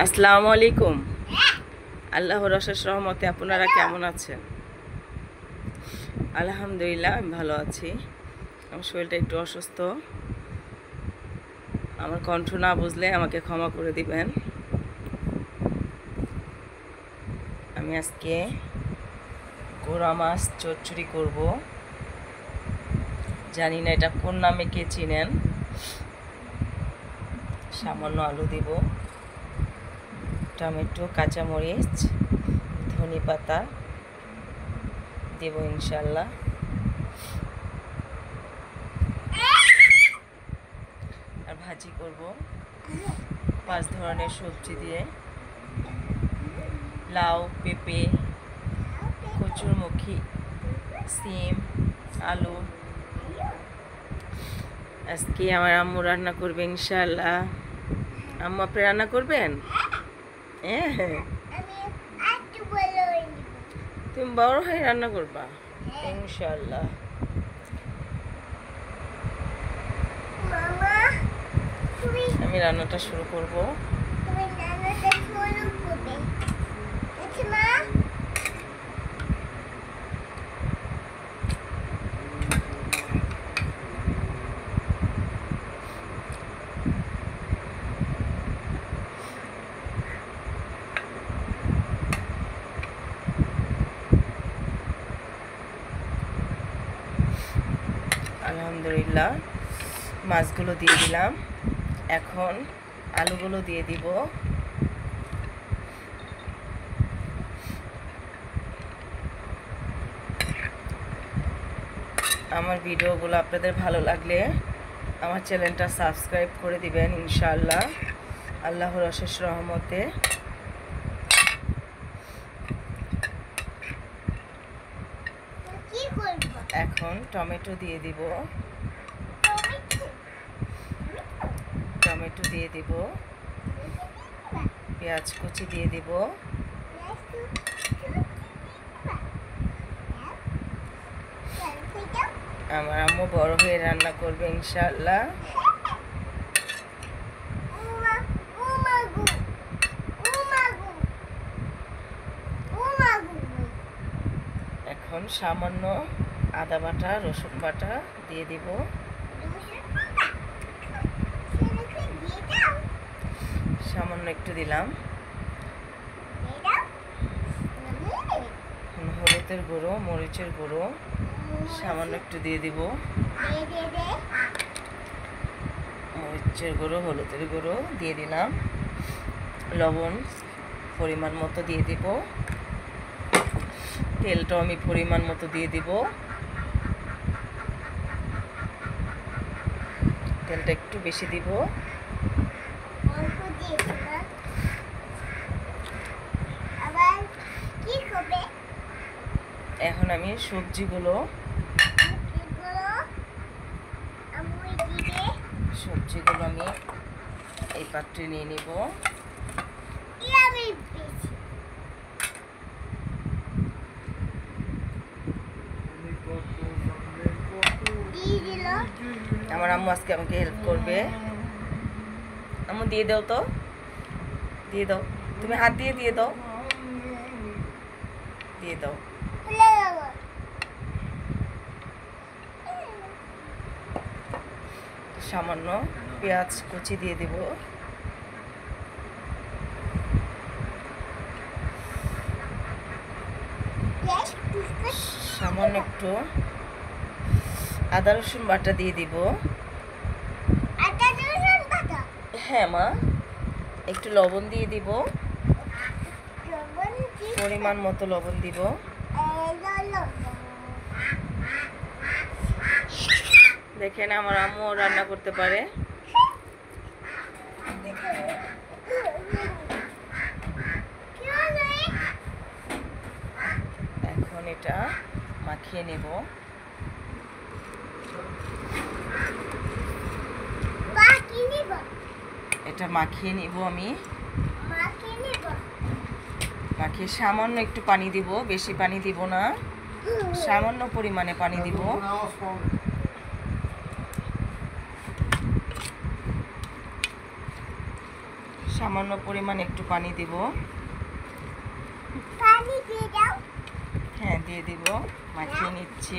আসসালামু আলাইকুম। আল্লাহর অশেষ রহমতে আপনারা কেমন আছেন? আলহামদুলিল্লাহ আমি ভালো আছি। আমার শরীরটা একটু অসুস্থ, আমার কণ্ঠ না বুঝলে আমাকে ক্ষমা করে দিবেন। আমি আজকে গোড়া মাছ চচ্চড়ি করব। জানি না এটা কোন নামে কে চিনেন। সামান্য আলু দিব, টমেটো, কাঁচামরিচ, ধনে পাতা দেব ইনশাল্লাহ। আর ভাজি করব 5 ধরনের সবজি দিয়ে, লাউ, পেঁপে, কচুরমুখী, সিম, আলু। আজকে আমার আম্মু রান্না করবে ইনশাল্লাহ। আম্মু আপনি রান্না করবেন? হ্যাঁ, তুমি বড় হয়ে রান্না করবা ইনশাল্লাহ। আমি রান্নাটা শুরু করব। আলহামদুলিল্লাহ মাছগুলো দিয়ে দিলাম, এখন আলুগুলো দিয়ে দিব। আমার ভিডিওগুলো আপনাদের ভালো লাগলে আমার চ্যানেলটা সাবস্ক্রাইব করে দিবেন ইনশাআল্লাহ, আল্লাহর অশেষ রহমতে। এখন টমেটো দিয়ে দিব, টমেটো দিয়ে দিব, পেঁয়াজ কুচি দিয়ে দিব, আমার আম্মু বড় হয়ে রান্না করবে ইনশাআল্লাহ। এখন সামান্য আদা বাটা, রসুন বাটা দিয়ে দিব। সামান্য একটু দিলাম। হলুদের গুঁড়ো, মরিচের গুঁড়ো সামান্য একটু দিয়ে দিব। মরিচের গুঁড়ো, হলুদের গুঁড়ো দিয়ে দিলাম। লবণ পরিমাণ মতো দিয়ে দিব। তেলটাও আমি পরিমাণ মতো দিয়ে দিব। তেলটা একটু বেশি দিব। এখন আমি সবজিগুলো আমি এই পাত্রে নিয়ে নিব। আমার আম্মু আজকে আমাকে হেল্প করবে। আম্মু দিয়ে দাও তো, দিয়ে দাও, তুমি হাত দিয়ে দিয়ে দাও, দিয়ে দাও। সামান্য পেঁয়াজ কুচি দিয়ে দিব। সামান্য একটু আদা রসুন বাটা দিয়ে দিব। হ্যাঁ মা, একটু লবণ দিয়ে দিব, পরিমাণ মতো লবণ দিব। দেখেন আমার আম্মু রান্না করতে পারে। এখন এটা মাখিয়ে নেব। এটা মাখিয়ে নিব আমি। মাখিয়ে সামান্য একটু পানি দিব, বেশি পানি দিব না, সামান্য পরিমাণে পানি দিব। সামান্য পরিমাণ একটু পানি দিব। পানি দিয়ে দাও। হ্যাঁ দিয়ে দিব, মাখিয়ে নিচ্ছি।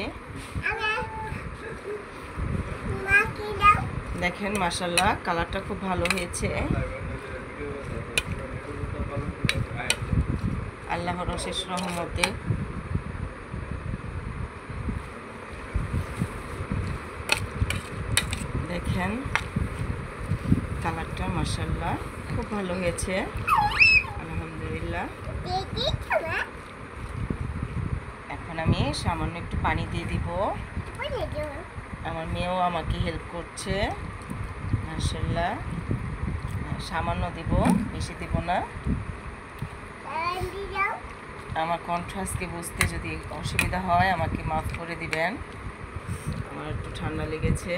মাখিয়ে দাও। দেখেন মাশাআল্লাহ কালারটা খুব ভালো হয়েছে। আল্লাহর অশেষ রহমতে দেখেন কালারটা মাশাআল্লাহ খুব ভালো হয়েছে, আলহামদুলিল্লাহ। দেখি খাবা। এখন আমি সামান্য একটু পানি দিয়ে দিব। বলে দাও। আমার মেয়েও আমাকে হেল্প করছে মাশাআল্লাহ। সামান্য দিব, বেশি দিব না। পানি দাও। আমার কণ্ঠ আজকে বুঝতে যদি অসুবিধা হয় আমাকে মাফ করে দিবেন, আমার একটু ঠান্ডা লেগেছে।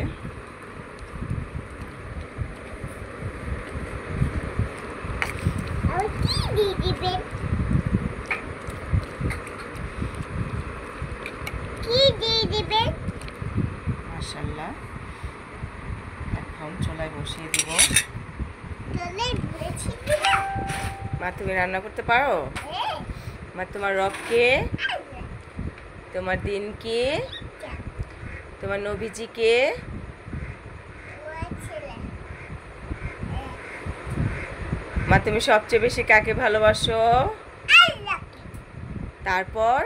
আর কি দিয়ে দিবেন? কি দিয়ে দিবেন? মাশাআল্লাহ এখন চুলায় বসিয়ে দিব। চলে বলেছি। মা তুমি রান্না করতে পারো? মা তোমার রব কে? তোমার দিন কে? তোমার নবীজি কে? মা তুমি সবচেয়ে বেশি কাকে ভালোবাসো? তারপর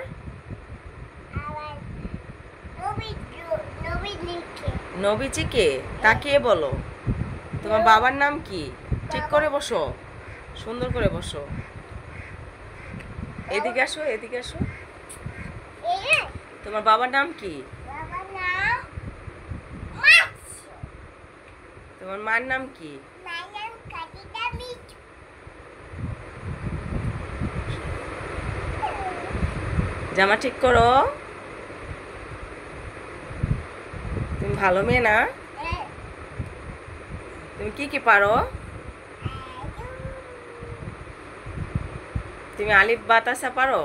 নবীজিকে। তাকে বলো। তোমার বাবার নাম কি? ঠিক করে বসো, সুন্দর করে বসো। এদিকে আসো, এদিকে আসো। তোমার বাবার নাম কি? তোমার মার নাম কি? জামা ঠিক করো। তুমি ভালো মেয়ে না? তুমি কি কি পারো? তুমি আলিফ বাতাসা পারো?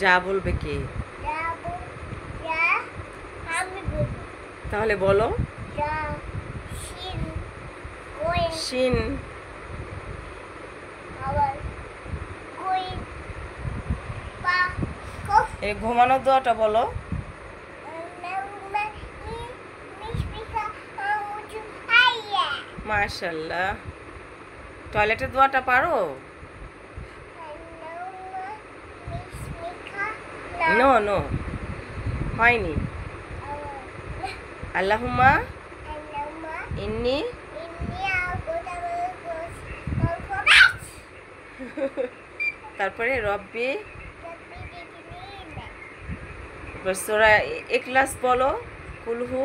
যা বলবে কে? তাহলে বলো। শিন। এই ঘুমানোর দোয়াটা বলো। মাশাআল্লাহ। টয়লেটের দোয়াটা পারো? নো নো, হয়নি। আল্লাহুম্মা ইন্নি। তারপরে রব্বি। সূরা ইখলাস বলো। কুলহু।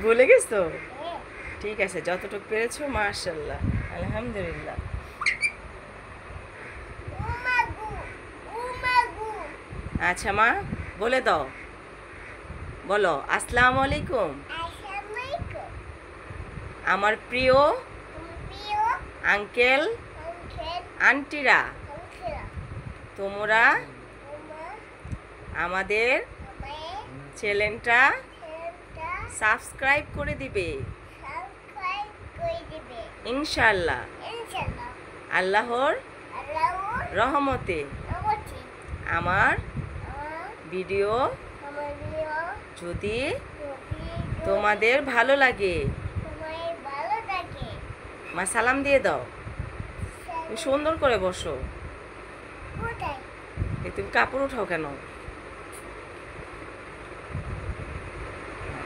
ভুলে গেছো? ঠিক আছে, যতটুকু পেরেছো মাশাআল্লাহ, আলহামদুলিল্লাহ। আচ্ছা মা বলে দাও, বলো আসসালামু আলাইকুম। আমার প্রিয় আঙ্কেল আন্টিরা, তোমরা আমাদের চ্যানেলটা সাবস্ক্রাইব করে দিবে ইনশাআল্লাহ, আল্লাহর রহমতে। আমার ভিডিও যদি তোমাদের ভালো লাগে মা সালাম দিয়ে দাও। তুমি সুন্দর করে বসো। তুমি কাপড় উঠাও কেন?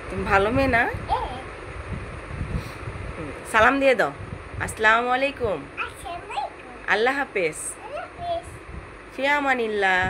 তুমি ভালো মেয়ে না? সালাম দিয়ে দাও। আসসালামু আলাইকুম। আল্লাহ হাফেজ। ফি আমানিল্লাহ।